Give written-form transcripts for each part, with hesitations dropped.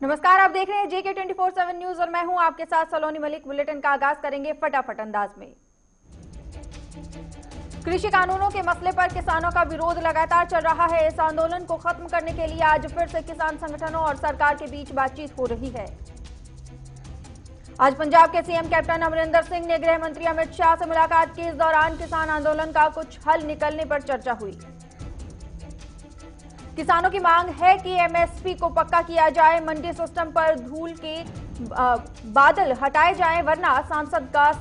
नमस्कार, आप देख रहे हैं जेके 24/7 न्यूज और मैं हूं आपके साथ सलोनी मलिक। बुलेटिन का आगाज करेंगे फटाफट अंदाज में। कृषि कानूनों के मसले पर किसानों का विरोध लगातार चल रहा है। इस आंदोलन को खत्म करने के लिए आज फिर से किसान संगठनों और सरकार के बीच बातचीत हो रही है। आज पंजाब के सीएम कैप्टन अमरिंदर सिंह ने गृह मंत्री अमित शाह से मुलाकात की। इस दौरान किसान आंदोलन का कुछ हल निकलने पर चर्चा हुई। किसानों की मांग है कि एमएसपी को पक्का किया जाए, मंडी सिस्टम पर धूल के बादल हटाए जाएं, वरना संसद का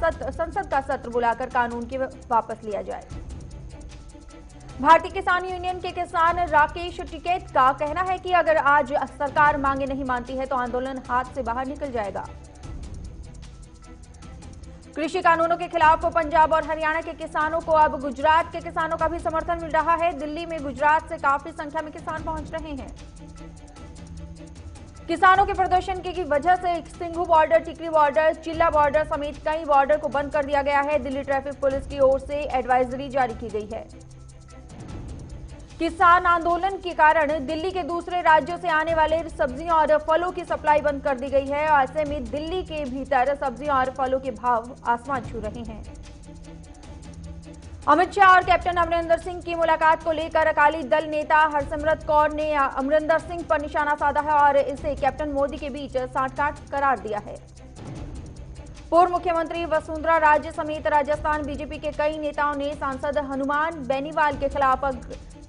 सत्र बुलाकर कानून के वापस लिया जाए। भारतीय किसान यूनियन के किसान राकेश टिकैत का कहना है कि अगर आज सरकार मांगे नहीं मानती है तो आंदोलन हाथ से बाहर निकल जाएगा। कृषि कानूनों के खिलाफ पंजाब और हरियाणा के किसानों को अब गुजरात के किसानों का भी समर्थन मिल रहा है। दिल्ली में गुजरात से काफी संख्या में किसान पहुंच रहे हैं। किसानों के प्रदर्शन की वजह से सिंघू बॉर्डर, टिकरी बॉर्डर, चिल्ला बॉर्डर समेत कई बॉर्डर को बंद कर दिया गया है। दिल्ली ट्रैफिक पुलिस की ओर से एडवाइजरी जारी की गई है। किसान आंदोलन के कारण दिल्ली के दूसरे राज्यों से आने वाले सब्जियों और फलों की सप्लाई बंद कर दी गई है। ऐसे में दिल्ली के भीतर सब्जियों और फलों के भाव आसमान छू रहे हैं। अमित शाह और कैप्टन अमरिंदर सिंह की मुलाकात को लेकर अकाली दल नेता हरसिमरत कौर ने अमरिंदर सिंह पर निशाना साधा है और इसे कैप्टन मोदी के बीच सांठगांठ करार दिया है। पूर्व मुख्यमंत्री वसुंधरा राजे समेत राजस्थान बीजेपी के कई नेताओं ने सांसद हनुमान बेनीवाल के खिलाफ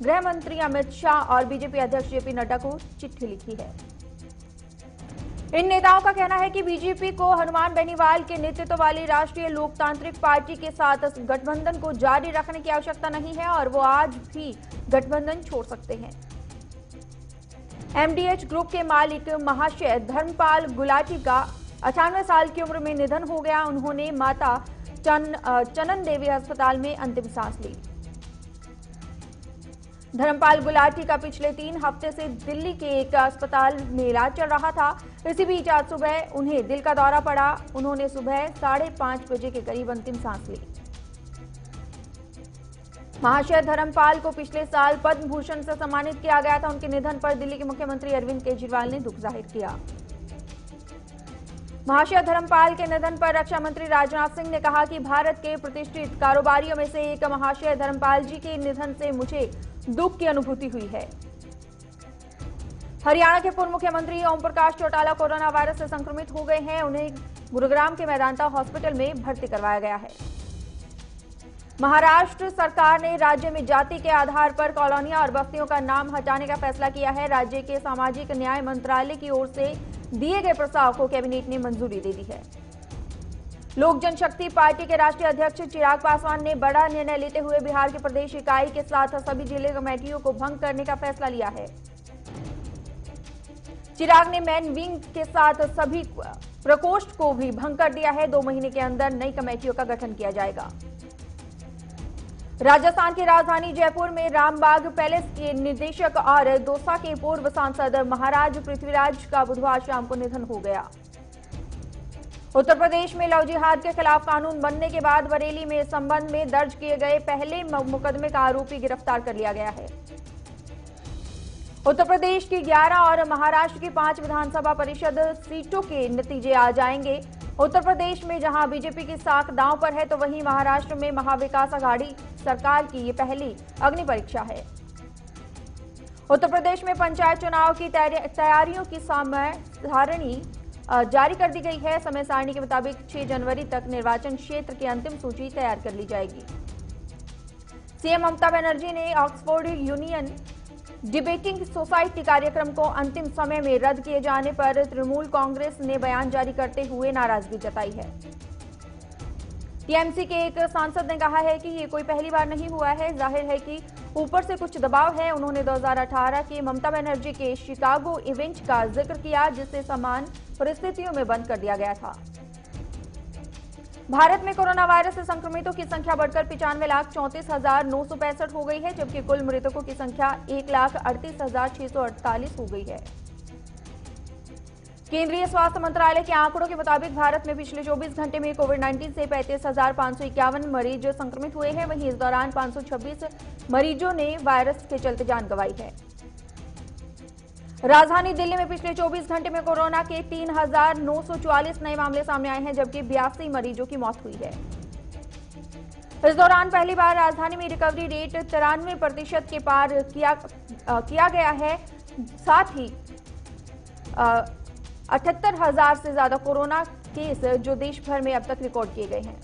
गृह मंत्री अमित शाह और बीजेपी अध्यक्ष जेपी नड्डा को चिट्ठी लिखी है। इन नेताओं का कहना है कि बीजेपी को हनुमान बेनीवाल के नेतृत्व वाली राष्ट्रीय लोकतांत्रिक पार्टी के साथ गठबंधन को जारी रखने की आवश्यकता नहीं है और वो आज भी गठबंधन छोड़ सकते हैं। एमडीएच ग्रुप के मालिक महाशय धर्मपाल गुलाटी का 98 साल की उम्र में निधन हो गया। उन्होंने माता चनन देवी अस्पताल में अंतिम सांस ली। धर्मपाल गुलाटी का पिछले 3 हफ्ते से दिल्ली के एक अस्पताल में इलाज चल रहा था। इसी बीच आज सुबह उन्हें दिल का दौरा पड़ा। उन्होंने सुबह 5:30 बजे के करीब अंतिम सांस ली। महाशय धर्मपाल को पिछले साल पद्म भूषण से सम्मानित किया गया था। उनके निधन पर दिल्ली के मुख्यमंत्री अरविंद केजरीवाल ने दुख जाहिर किया। महाशय धर्मपाल के निधन पर रक्षा मंत्री राजनाथ सिंह ने कहा कि भारत के प्रतिष्ठित कारोबारियों में से एक महाशय धर्मपाल जी के निधन से मुझे दुख की अनुभूति हुई है। हरियाणा के पूर्व मुख्यमंत्री ओम प्रकाश चौटाला कोरोना वायरस से संक्रमित हो गए हैं। उन्हें गुरुग्राम के मेदांता हॉस्पिटल में भर्ती करवाया गया है। महाराष्ट्र सरकार ने राज्य में जाति के आधार पर कॉलोनियां और बस्तियों का नाम हटाने का फैसला किया है। राज्य के सामाजिक न्याय मंत्रालय की ओर से दिए गए प्रस्ताव को कैबिनेट ने मंजूरी दे दी है। लोक जनशक्ति पार्टी के राष्ट्रीय अध्यक्ष चिराग पासवान ने बड़ा निर्णय लेते हुए बिहार की प्रदेश इकाई के साथ सभी जिले कमेटियों को भंग करने का फैसला लिया है। चिराग ने मेन विंग के साथ सभी प्रकोष्ठ को भी भंग कर दिया है। 2 महीने के अंदर नई कमेटियों का गठन किया जाएगा। राजस्थान की राजधानी जयपुर में रामबाग पैलेस के निदेशक और दौसा के पूर्व सांसद महाराज पृथ्वीराज का बुधवार शाम को निधन हो गया। उत्तर प्रदेश में लव जिहाद के खिलाफ कानून बनने के बाद बरेली में इस संबंध में दर्ज किए गए पहले मुकदमे का आरोपी गिरफ्तार कर लिया गया है। उत्तर प्रदेश की 11 और महाराष्ट्र की 5 विधानसभा परिषद सीटों के नतीजे आ जाएंगे। उत्तर प्रदेश में जहां बीजेपी की साख दांव पर है तो वहीं महाराष्ट्र में महाविकास आघाड़ी सरकार की ये पहली अग्नि परीक्षा है। उत्तर प्रदेश में पंचायत चुनाव की तैयारियों की समय सारणी जारी कर दी गई है। समय सारणी के मुताबिक 6 जनवरी तक निर्वाचन क्षेत्र की अंतिम सूची तैयार कर ली जाएगी। सीएम ममता बनर्जी ने ऑक्सफोर्ड यूनियन डिबेटिंग सोसाइटी कार्यक्रम को अंतिम समय में रद्द किए जाने पर तृणमूल कांग्रेस ने बयान जारी करते हुए नाराजगी जताई है। टीएमसी के एक सांसद ने कहा है कि ये कोई पहली बार नहीं हुआ है, जाहिर है कि ऊपर से कुछ दबाव है। उन्होंने 2018 के ममता बनर्जी के शिकागो इवेंट का जिक्र किया जिसे समान परिस्थितियों में बंद कर दिया गया था। भारत में कोरोना वायरस से संक्रमितों की संख्या बढ़कर 95,34,965 हो गई है, जबकि कुल मृतकों की संख्या 1,38,648 हो गई है। केंद्रीय स्वास्थ्य मंत्रालय के आंकड़ों के मुताबिक भारत में पिछले 24 घंटे में कोविड-19 से 35,551 मरीज संक्रमित हुए हैं। वहीं इस दौरान 526 मरीजों ने वायरस के चलते जान गंवाई है। राजधानी दिल्ली में पिछले 24 घंटे में कोरोना के 3,944 नए मामले सामने आए हैं, जबकि 82 मरीजों की मौत हुई है। इस दौरान पहली बार राजधानी में रिकवरी रेट 93% के पार किया गया है। साथ ही 78,000 से ज्यादा कोरोना केस जो देश भर में अब तक रिकॉर्ड किए गए हैं।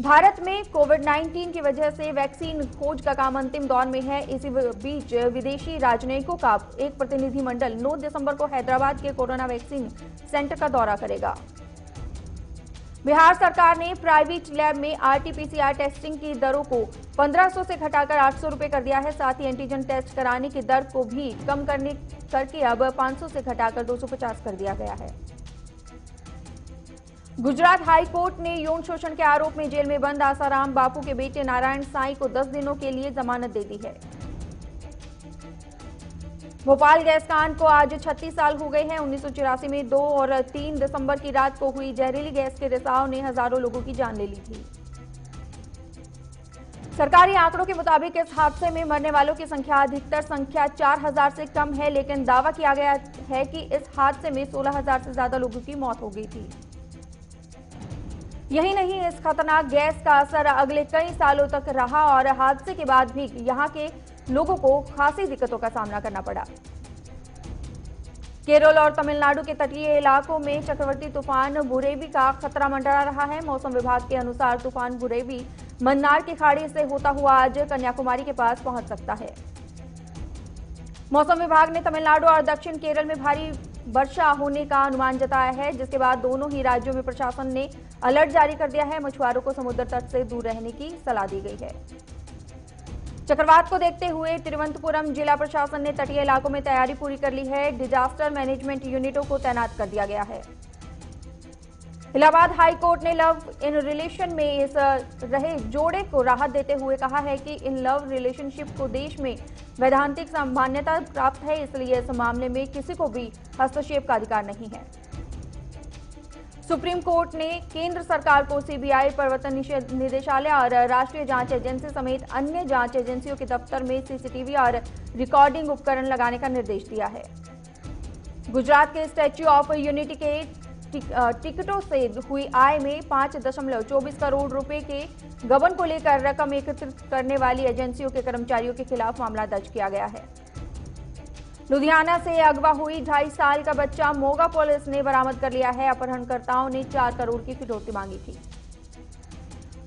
भारत में कोविड-19 की वजह से वैक्सीन खोज का काम अंतिम दौर में है। इसी बीच विदेशी राजनयिकों का एक प्रतिनिधिमंडल 9 दिसंबर को हैदराबाद के कोरोना वैक्सीन सेंटर का दौरा करेगा। बिहार सरकार ने प्राइवेट लैब में आरटी-पीसीआर टेस्टिंग की दरों को 1500 से घटाकर 800 रुपए कर दिया है। साथ ही एंटीजन टेस्ट कराने की दर को भी कम करके अब 500 से घटाकर 250 कर दिया गया है। गुजरात हाई कोर्ट ने यौन शोषण के आरोप में जेल में बंद आसाराम बापू के बेटे नारायण साईं को 10 दिनों के लिए जमानत दे दी है। भोपाल गैस कांड को आज 36 साल हो गए हैं। 1984 में 2 और 3 दिसंबर की रात को हुई जहरीली गैस के रिसाव ने हजारों लोगों की जान ले ली थी। सरकारी आंकड़ों के मुताबिक इस हादसे में मरने वालों की संख्या अधिकतर संख्या 4000 से कम है, लेकिन दावा किया गया है कि इस हादसे में 16000 से ज्यादा लोगों की मौत हो गई थी। यही नहीं, इस खतरनाक गैस का असर अगले कई सालों तक रहा और हादसे के बाद भी यहां के लोगों को खासी दिक्कतों का सामना करना पड़ा। केरल और तमिलनाडु के तटीय इलाकों में चक्रवाती तूफान बुरेवी का खतरा मंडरा रहा है। मौसम विभाग के अनुसार तूफान बुरेवी मन्नार की खाड़ी से होता हुआ आज कन्याकुमारी के पास पहुंच सकता है। मौसम विभाग ने तमिलनाडु और दक्षिण केरल में भारी वर्षा होने का अनुमान जताया है, जिसके बाद दोनों ही राज्यों में प्रशासन ने अलर्ट जारी कर दिया है। मछुआरों को समुद्र तट से दूर रहने की सलाह दी गई है। चक्रवात को देखते हुए तिरुवनंतपुरम जिला प्रशासन ने तटीय इलाकों में तैयारी पूरी कर ली है। डिजास्टर मैनेजमेंट यूनिटों को तैनात कर दिया गया है। इलाहाबाद हाई कोर्ट ने लव इन रिलेशन में इस रहे जोड़े को राहत देते हुए कहा है कि इन लव रिलेशनशिप को देश में वैधानिक मान्यता प्राप्त है, इसलिए इस मामले में किसी को भी हस्तक्षेप का अधिकार नहीं है। सुप्रीम कोर्ट ने केंद्र सरकार को सीबीआई, प्रवर्तन निदेशालय और राष्ट्रीय जांच एजेंसी समेत अन्य जांच एजेंसियों के दफ्तर में सीसीटीवी और रिकॉर्डिंग उपकरण लगाने का निर्देश दिया है। गुजरात के स्टैच्यू ऑफ यूनिटी के टिकटों से हुई आय में 5.24 करोड़ रुपए के गबन को लेकर रकम एकत्रित करने वाली एजेंसियों के कर्मचारियों के खिलाफ मामला दर्ज किया गया है। लुधियाना से अगवा हुई 2.5 साल का बच्चा मोगा पुलिस ने बरामद कर लिया है। अपहरणकर्ताओं ने 4 करोड़ की फिरौती मांगी थी।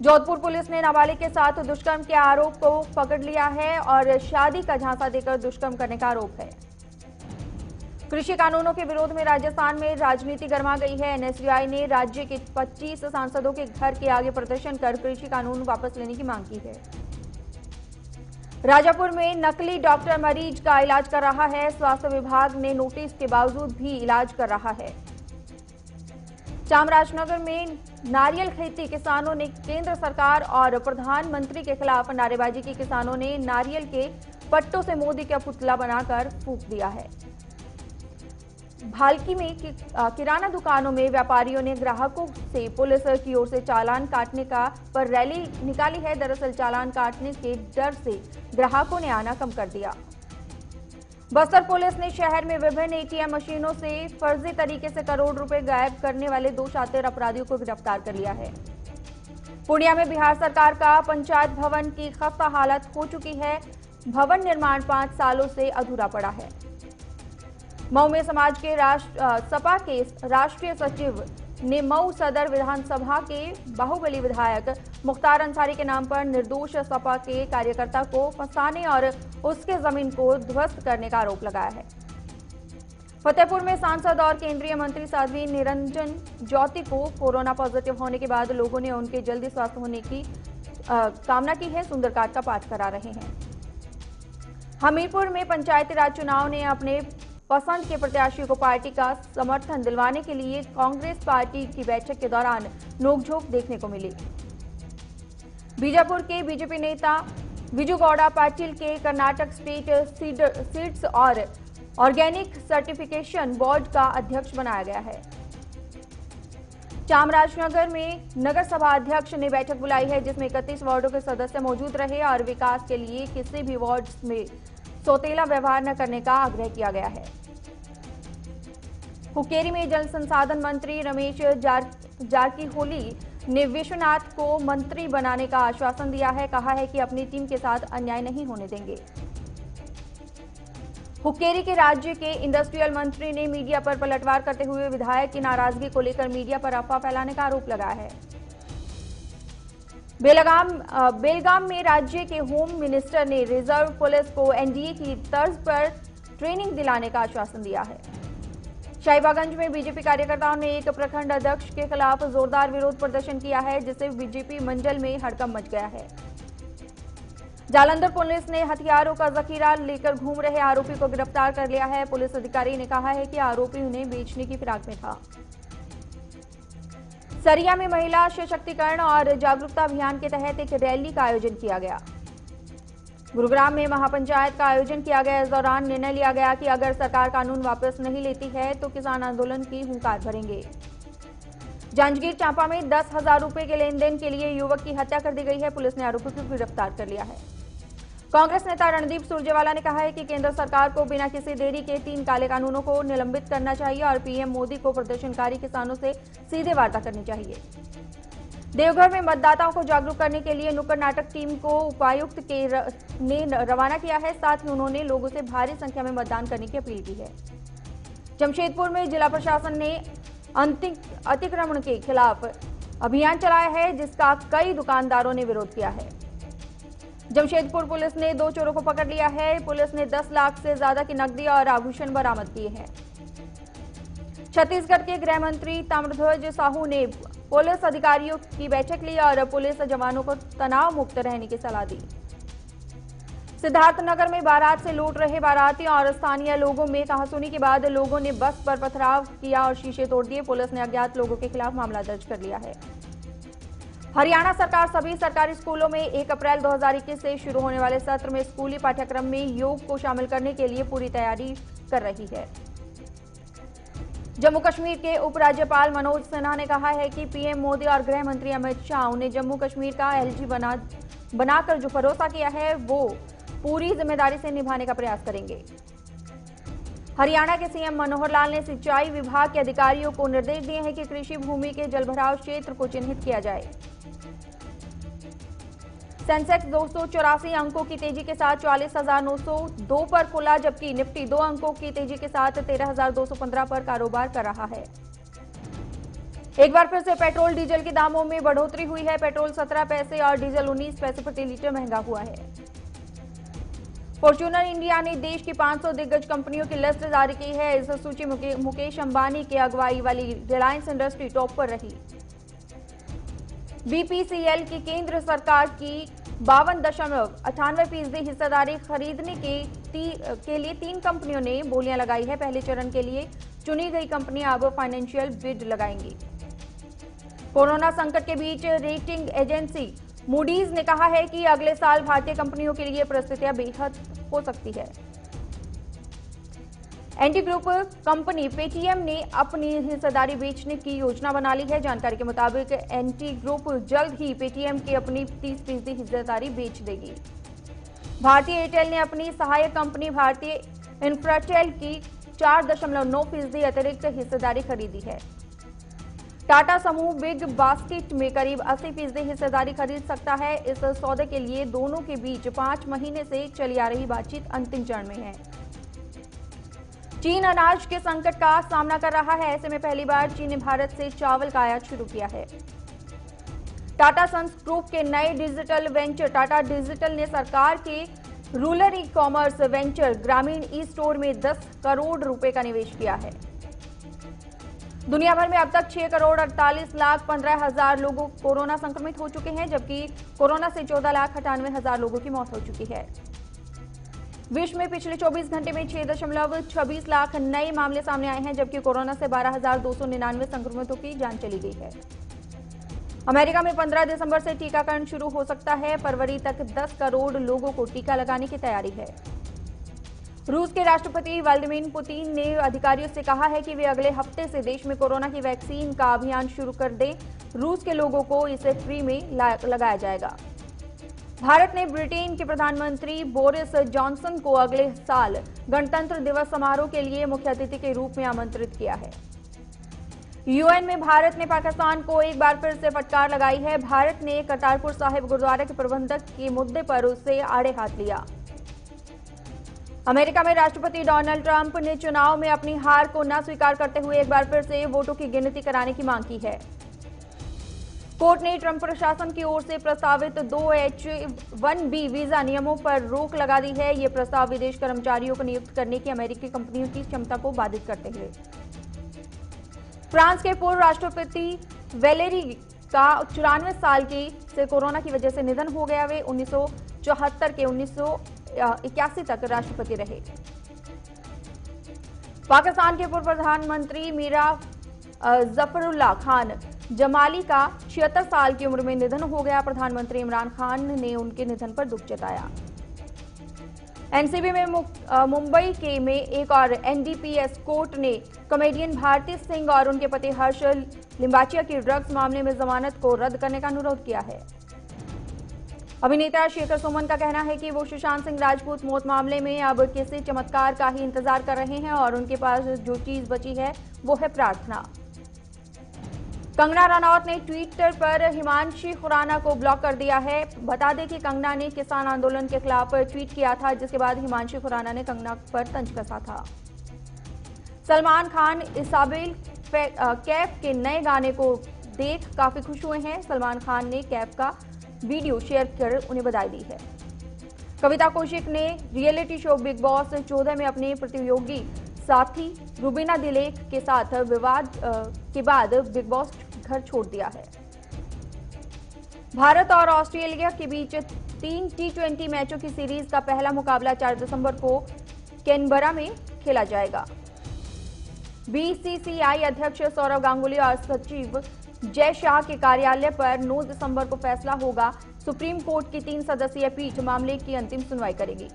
जोधपुर पुलिस ने नाबालिग के साथ दुष्कर्म के आरोप को पकड़ लिया है और शादी का झांसा देकर दुष्कर्म करने का आरोप है। कृषि कानूनों के विरोध में राजस्थान में राजनीति गर्मा गई है। एनएसयूआई ने राज्य के 25 सांसदों के घर के आगे प्रदर्शन कर कृषि कानून वापस लेने की मांग की है। राजापुर में नकली डॉक्टर मरीज का इलाज कर रहा है। स्वास्थ्य विभाग ने नोटिस के बावजूद भी इलाज कर रहा है। चामराजनगर में नारियल खेती किसानों ने केंद्र सरकार और प्रधानमंत्री के खिलाफ नारेबाजी की। किसानों ने नारियल के पट्टों से मोदी का पुतला बनाकर फूंक दिया है। भालकी में किराना दुकानों में व्यापारियों ने ग्राहकों से पुलिस की ओर से चालान काटने पर रैली निकाली है। दरअसल चालान काटने के डर से ग्राहकों ने आना कम कर दिया। बस्तर पुलिस ने शहर में विभिन्न एटीएम मशीनों से फर्जी तरीके से करोड़ रुपए गायब करने वाले 2 शातिर अपराधियों को गिरफ्तार कर लिया है। पूर्णिया में बिहार सरकार का पंचायत भवन की खस्ता हालत हो चुकी है। भवन निर्माण 5 सालों से अधूरा पड़ा है। मऊ में समाज के सपा के राष्ट्रीय सचिव ने मऊ सदर विधानसभा के बाहुबली विधायक मुख्तार अंसारी के नाम पर निर्दोष सपा के कार्यकर्ता को फंसाने और उसके जमीन को ध्वस्त करने का आरोप लगाया है। फतेहपुर में सांसद और केंद्रीय मंत्री साध्वी निरंजन ज्योति को कोरोना पॉजिटिव होने के बाद लोगों ने उनके जल्दी स्वस्थ होने की कामना की है। सुंदरकांड का पाठ करा रहे हैं। हमीरपुर में पंचायती राज चुनाव ने अपने पसंद के प्रत्याशी को पार्टी का समर्थन दिलवाने के लिए कांग्रेस पार्टी की बैठक के दौरान नोकझोंक देखने को मिली। बीजापुर के बीजेपी नेता विजू गौड़ा पाटिल के कर्नाटक स्टेट सीड्स और ऑर्गेनिक सर्टिफिकेशन बोर्ड का अध्यक्ष बनाया गया है। चामराजनगर में नगर सभा अध्यक्ष ने बैठक बुलाई है, जिसमें 31 वार्डों के सदस्य मौजूद रहे और विकास के लिए किसी भी वार्ड में सौतेला व्यवहार न करने का आग्रह किया गया है। हुक्केरी में जल संसाधन मंत्री रमेश जारकीहोली ने विश्वनाथ को मंत्री बनाने का आश्वासन दिया है। कहा है कि अपनी टीम के साथ अन्याय नहीं होने देंगे। हुक्केरी के राज्य के इंडस्ट्रियल मंत्री ने मीडिया पर पलटवार करते हुए विधायक की नाराजगी को लेकर मीडिया पर अफवाह फैलाने का आरोप लगाया है। बेलगाम में राज्य के होम मिनिस्टर ने रिजर्व पुलिस को एनडीए की तर्ज पर ट्रेनिंग दिलाने का आश्वासन दिया है। शाहीबागंज में बीजेपी कार्यकर्ताओं ने एक प्रखंड अध्यक्ष के खिलाफ जोरदार विरोध प्रदर्शन किया है, जिससे बीजेपी मंडल में हड़कंप मच गया है। जालंधर पुलिस ने हथियारों का जखीरा लेकर घूम रहे आरोपी को गिरफ्तार कर लिया है। पुलिस अधिकारी ने कहा है कि आरोपी उन्हें बेचने की फिराक में था। सरिया में महिला सशक्तिकरण और जागरूकता अभियान के तहत एक रैली का आयोजन किया गया। गुरुग्राम में महापंचायत का आयोजन किया गया। इस दौरान निर्णय लिया गया कि अगर सरकार कानून वापस नहीं लेती है तो किसान आंदोलन की हुंकार भरेंगे। जांजगीर चांपा में 10,000 रुपए के लेन देन के लिए युवक की हत्या कर दी गई है। पुलिस ने आरोपी को गिरफ्तार कर लिया है। कांग्रेस नेता रणदीप सुरजेवाला ने कहा है कि केंद्र सरकार को बिना किसी देरी के 3 काले कानूनों को निलंबित करना चाहिए और पीएम मोदी को प्रदर्शनकारी किसानों से सीधे वार्ता करनी चाहिए। देवघर में मतदाताओं को जागरूक करने के लिए नुक्कड़ नाटक टीम को उपायुक्त ने रवाना किया है। साथ ही उन्होंने लोगों से भारी संख्या में मतदान करने की अपील की है। जमशेदपुर में जिला प्रशासन ने अतिक्रमण के खिलाफ अभियान चलाया है, जिसका कई दुकानदारों ने विरोध किया है। जमशेदपुर पुलिस ने 2 चोरों को पकड़ लिया है। पुलिस ने 10 लाख से ज्यादा की नकदी और आभूषण बरामद किए हैं। छत्तीसगढ़ के गृह मंत्री ताम्रध्वज साहू ने पुलिस अधिकारियों की बैठक ली और पुलिस जवानों को तनाव मुक्त रहने की सलाह दी। सिद्धार्थनगर में बारात से लौट रहे बारातियों और स्थानीय लोगों में कहासुनी के बाद लोगों ने बस पर पथराव किया और शीशे तोड़ दिए। पुलिस ने अज्ञात लोगों के खिलाफ मामला दर्ज कर लिया है। हरियाणा सरकार सभी सरकारी स्कूलों में 1 अप्रैल 2021 से शुरू होने वाले सत्र में स्कूली पाठ्यक्रम में योग को शामिल करने के लिए पूरी तैयारी कर रही है। जम्मू कश्मीर के उपराज्यपाल मनोज सिन्हा ने कहा है कि पीएम मोदी और गृह मंत्री अमित शाह ने जम्मू कश्मीर का एलजी बनाकर जो भरोसा किया है वो पूरी जिम्मेदारी से निभाने का प्रयास करेंगे। हरियाणा के सीएम मनोहर लाल ने सिंचाई विभाग के अधिकारियों को निर्देश दिए हैं कि कृषि भूमि के जलभराव क्षेत्र को चिन्हित किया जाए। सेंसेक्स 284 अंकों की तेजी के साथ 44,902 पर खुला, जबकि निफ्टी 2 अंकों की तेजी के साथ 13,215 पर कारोबार कर रहा है। एक बार फिर से पेट्रोल डीजल के दामों में बढ़ोतरी हुई है। पेट्रोल 17 पैसे और डीजल 19 पैसे प्रति लीटर महंगा हुआ है। फॉर्च्यूनर इंडिया ने देश की 500 दिग्गज कंपनियों की लिस्ट जारी की है। इस सूची में मुकेश अंबानी की अगुवाई वाली रिलायंस इंडस्ट्री टॉप पर रही। बीपीसीएल की केंद्र सरकार की 52.98% हिस्सेदारी खरीदने के लिए 3 कंपनियों ने बोलियां लगाई है। पहले चरण के लिए चुनी गई कंपनियां अब फाइनेंशियल बिड लगाएंगी। कोरोना संकट के बीच रेटिंग एजेंसी मूडीज ने कहा है कि अगले साल भारतीय कंपनियों के लिए परिस्थितियां बेहद हो सकती है। एनटी ग्रुप कंपनी पेटीएम ने अपनी हिस्सेदारी बेचने की योजना बना ली है। जानकारी के मुताबिक एनटी ग्रुप जल्द ही पेटीएम की अपनी 30% हिस्सेदारी बेच देगी। भारतीय एयरटेल ने अपनी सहायक कंपनी भारतीय इंफ्राटेल की 4.9% अतिरिक्त हिस्सेदारी खरीदी है। टाटा समूह बिग बास्केट में करीब 80% हिस्सेदारी खरीद सकता है। इस सौदे के लिए दोनों के बीच 5 महीने से चली आ रही बातचीत अंतिम चरण में है। चीन अनाज के संकट का सामना कर रहा है। ऐसे में पहली बार चीन ने भारत से चावल का आयात शुरू किया है। टाटा सन्स ग्रुप के नए डिजिटल वेंचर टाटा डिजिटल ने सरकार के रूरल ई कॉमर्स वेंचर ग्रामीण ई स्टोर में 10 करोड़ रुपए का निवेश किया है। दुनिया भर में अब तक 6,48,15,000 लोग कोरोना संक्रमित हो चुके हैं, जबकि कोरोना से 14,98,000 लोगों की मौत हो चुकी है। विश्व में पिछले 24 घंटे में 6.26 लाख नए मामले सामने आए हैं, जबकि कोरोना से 12,299 संक्रमितों की जान चली गई है। अमेरिका में 15 दिसंबर से टीकाकरण शुरू हो सकता है। फरवरी तक 10 करोड़ लोगों को टीका लगाने की तैयारी है। रूस के राष्ट्रपति व्लादिमीर पुतिन ने अधिकारियों से कहा है कि वे अगले हफ्ते से देश में कोरोना की वैक्सीन का अभियान शुरू कर दें। रूस के लोगों को इसे फ्री में लगाया जाएगा। भारत ने ब्रिटेन के प्रधानमंत्री बोरिस जॉनसन को अगले साल गणतंत्र दिवस समारोह के लिए मुख्य अतिथि के रूप में आमंत्रित किया है। यूएन में भारत ने पाकिस्तान को एक बार फिर से फटकार लगाई है। भारत ने करतारपुर साहिब गुरुद्वारा के प्रबंधक के मुद्दे पर उससे आड़े हाथ लिया। अमेरिका में राष्ट्रपति डोनाल्ड ट्रंप ने चुनाव में अपनी हार को न स्वीकार करते हुए एक बार फिर से वोटों की गिनती कराने की मांग की है। कोर्ट ने ट्रंप प्रशासन की ओर से प्रस्तावित 2 H-1B वीजा नियमों पर रोक लगा दी है। ये प्रस्ताव विदेश कर्मचारियों को नियुक्त करने की अमेरिकी कंपनियों की क्षमता को बाधित करते हुए। फ्रांस के पूर्व राष्ट्रपति वैलेरी का 94 साल की से कोरोना की वजह से निधन हो गया। वे 1974 के 1981 तक राष्ट्रपति रहे। पाकिस्तान के पूर्व प्रधानमंत्री मीरा जफरुल्लाह खान जमाली का 76 साल की उम्र में निधन हो गया। प्रधानमंत्री इमरान खान ने उनके निधन पर दुख जताया। एनसीबी में मुंबई में एक और एनडीपीएस कोर्ट ने कॉमेडियन भारती सिंह और उनके पति हर्ष लिम्बाचिया की ड्रग्स मामले में जमानत को रद्द करने का अनुरोध किया है। अभिनेता शेखर सुमन का कहना है कि वो सुशांत सिंह राजपूत मौत मामले में अब किसी चमत्कार का ही इंतजार कर रहे हैं और उनके पास जो चीज बची है वो है प्रार्थना। कंगना रनौत ने ट्विटर पर हिमांशी खुराना को ब्लॉक कर दिया है। बता दें कि कंगना ने किसान आंदोलन के खिलाफ ट्वीट किया था, जिसके बाद हिमांशी खुराना ने कंगना पर तंज कसा था। सलमान खान इसाबेल कैफ के नए गाने को देख काफी खुश हुए हैं। सलमान खान ने कैफ का वीडियो शेयर कर उन्हें बधाई दी है। कविता कौशिक ने रियलिटी शो बिग बॉस 14 में अपने प्रतियोगी साथी रुबीना दिलेख के साथ विवाद के बाद बिग बॉस घर छोड़ दिया है। भारत और ऑस्ट्रेलिया के बीच 3 T20 मैचों की सीरीज का पहला मुकाबला 4 दिसंबर को कैनबरा में खेला जाएगा। बीसीसीआई अध्यक्ष सौरव गांगुली और सचिव जय शाह के कार्यालय पर 9 दिसंबर को फैसला होगा। सुप्रीम कोर्ट की 3 सदस्यीय पीठ मामले की अंतिम सुनवाई करेगी।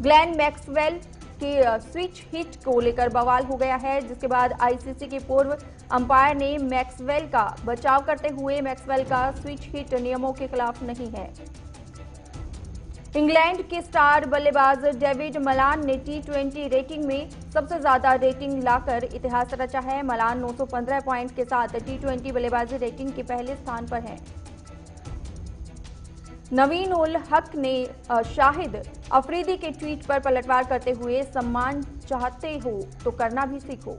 ग्लेन मैक्सवेल के स्विच हिट को लेकर बवाल हो गया है, जिसके बाद आईसीसी के पूर्व अंपायर ने मैक्सवेल का बचाव करते हुए मैक्सवेल का स्विच हिट नियमों के खिलाफ नहीं है। इंग्लैंड के स्टार बल्लेबाज डेविड मलान ने T20 रेटिंग में सबसे ज्यादा रेटिंग लाकर इतिहास रचा है। मलान 915 पॉइंट के साथ T20 बल्लेबाजी रेटिंग के पहले स्थान पर हैं। नवीन उल हक ने शाहिद अफरीदी के ट्वीट पर पलटवार करते हुए सम्मान चाहते हो तो करना भी सीखो।